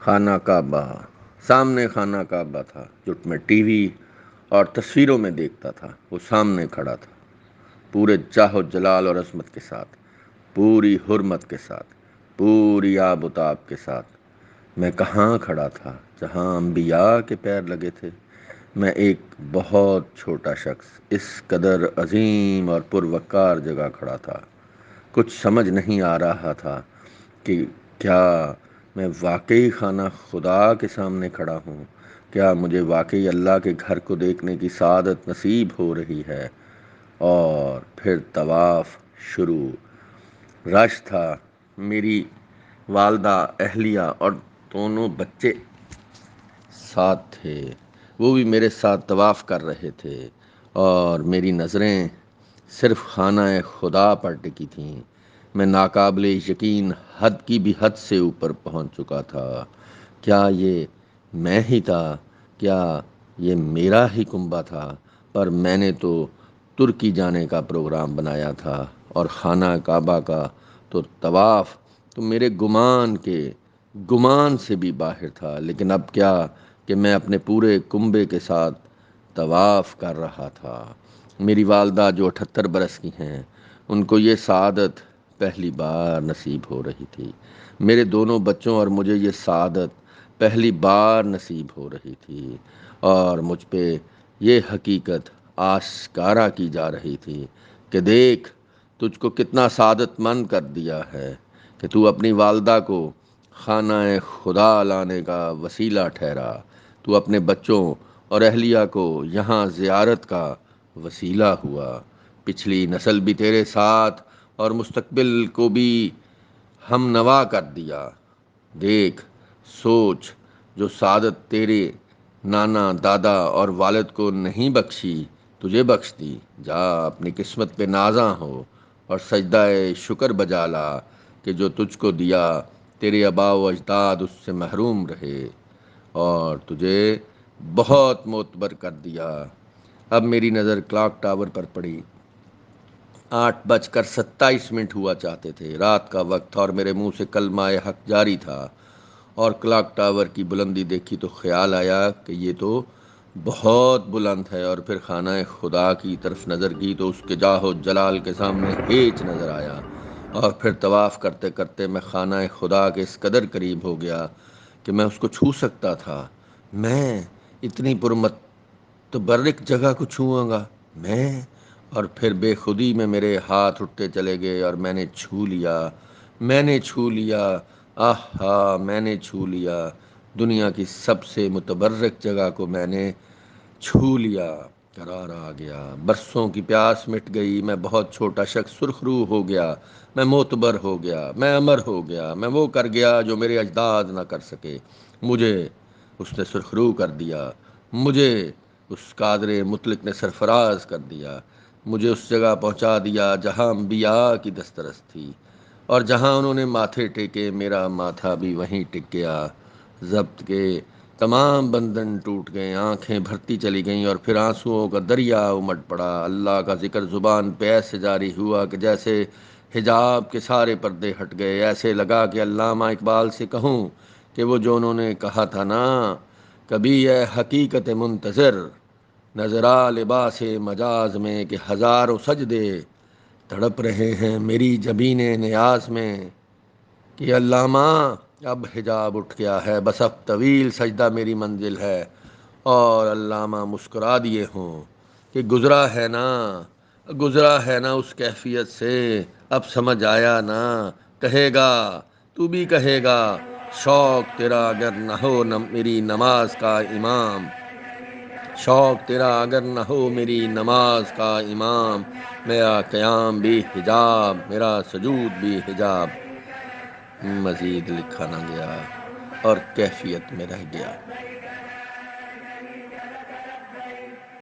خانہ کعبہ، سامنے خانہ کعبہ تھا جو میں ٹی وی اور تصویروں میں دیکھتا تھا، وہ سامنے کھڑا تھا، پورے جاہ و جلال اور عظمت کے ساتھ، پوری حرمت کے ساتھ، پوری آب و تاب کے ساتھ۔ میں کہاں کھڑا تھا؟ جہاں انبیاء کے پیر لگے تھے۔ میں ایک بہت چھوٹا شخص اس قدر عظیم اور پروقار جگہ کھڑا تھا۔ کچھ سمجھ نہیں آ رہا تھا کہ کیا میں واقعی خانہ خدا کے سامنے کھڑا ہوں؟ کیا مجھے واقعی اللہ کے گھر کو دیکھنے کی سعادت نصیب ہو رہی ہے؟ اور پھر طواف شروع۔ رش تھا، میری والدہ، اہلیہ اور دونوں بچے ساتھ تھے، وہ بھی میرے ساتھ طواف کر رہے تھے، اور میری نظریں صرف خانہ خدا پر ٹکی تھیں۔ میں ناقابل یقین حد کی بھی حد سے اوپر پہنچ چکا تھا۔ کیا یہ میں ہی تھا؟ کیا یہ میرا ہی کنبہ تھا؟ پر میں نے تو ترکی جانے کا پروگرام بنایا تھا، اور خانہ کعبہ کا تو طواف تو میرے گمان سے بھی باہر تھا۔ لیکن اب کیا کہ میں اپنے پورے کنبے کے ساتھ طواف کر رہا تھا۔ میری والدہ جو 78 برس کی ہیں، ان کو یہ سعادت پہلی بار نصیب ہو رہی تھی۔ میرے دونوں بچوں اور مجھے یہ سعادت پہلی بار نصیب ہو رہی تھی، اور مجھ پہ یہ حقیقت آشکارا کی جا رہی تھی کہ دیکھ، تجھ کو کتنا سعادت مند کر دیا ہے کہ تو اپنی والدہ کو خانہ خدا لانے کا وسیلہ ٹھہرا، تو اپنے بچوں اور اہلیہ کو یہاں زیارت کا وسیلہ ہوا، پچھلی نسل بھی تیرے ساتھ اور مستقبل کو بھی ہم نوا کر دیا۔ دیکھ، سوچ، جو سعادت تیرے نانا، دادا اور والد کو نہیں بخشی، تجھے بخش دی۔ جا اپنی قسمت پہ نازاں ہو اور سجدہ شکر بجا لا کہ جو تجھ کو دیا تیرے آباء و اجداد اس سے محروم رہے، اور تجھے بہت معتبر کر دیا۔ اب میری نظر کلاک ٹاور پر پڑی۔ 8:27 ہوا چاہتے تھے، رات کا وقت تھا، اور میرے منہ سے کلمہ حق جاری تھا، اور کلاک ٹاور کی بلندی دیکھی تو خیال آیا کہ یہ تو بہت بلند ہے، اور پھر خانہ خدا کی طرف نظر کی تو اس کے جاہ و جلال کے سامنے ہیچ نظر آیا، اور پھر طواف کرتے کرتے میں خانہ خدا کے اس قدر قریب ہو گیا کہ میں اس کو چھو سکتا تھا۔ میں اتنی متبرک جگہ کو چھوؤں گا میں؟ اور پھر بے خودی میں میرے ہاتھ اٹھتے چلے گئے، اور میں نے چھو لیا، میں نے چھو لیا، آہا، میں نے چھو لیا، دنیا کی سب سے متبرک جگہ کو میں نے چھو لیا۔ قرار آ گیا، برسوں کی پیاس مٹ گئی، میں بہت چھوٹا شخص سرخ روح ہو گیا، میں معتبر ہو گیا، میں امر ہو گیا، میں وہ کر گیا جو میرے اجداد نہ کر سکے۔ مجھے اس نے سرخ روح کر دیا، مجھے اس قادر مطلق نے سرفراز کر دیا، مجھے اس جگہ پہنچا دیا جہاں انبیاء کی دسترس تھی، اور جہاں انہوں نے ماتھے ٹیکے میرا ماتھا بھی وہیں ٹک گیا۔ ضبط کے تمام بندھن ٹوٹ گئے، آنکھیں بھرتی چلی گئیں، اور پھر آنسوؤں کا دریا امٹ پڑا۔ اللہ کا ذکر زبان پہ ایسے جاری ہوا کہ جیسے حجاب کے سارے پردے ہٹ گئے۔ ایسے لگا کہ علامہ اقبال سے کہوں کہ وہ جو انہوں نے کہا تھا نا، کبھی اے حقیقت منتظر نظر آ لباس مجاز میں، کہ ہزاروں سجدے تڑپ رہے ہیں میری جبین نیاز میں، کہ علامہ اب حجاب اٹھ گیا ہے، بس اب طویل سجدہ میری منزل ہے۔ اور علامہ مسکرا دیے ہوں کہ گزرا ہے نا اس کیفیت سے، اب سمجھ آیا نا، کہے گا تو بھی کہے گا، شوق تیرا اگر نہ ہو میری نماز کا امام، شوق تیرا اگر نہ ہو میری نماز کا امام، میرا قیام بھی حجاب، میرا سجود بھی حجاب۔ مزید لکھا نہ گیا اور کیفیت میں رہ گیا۔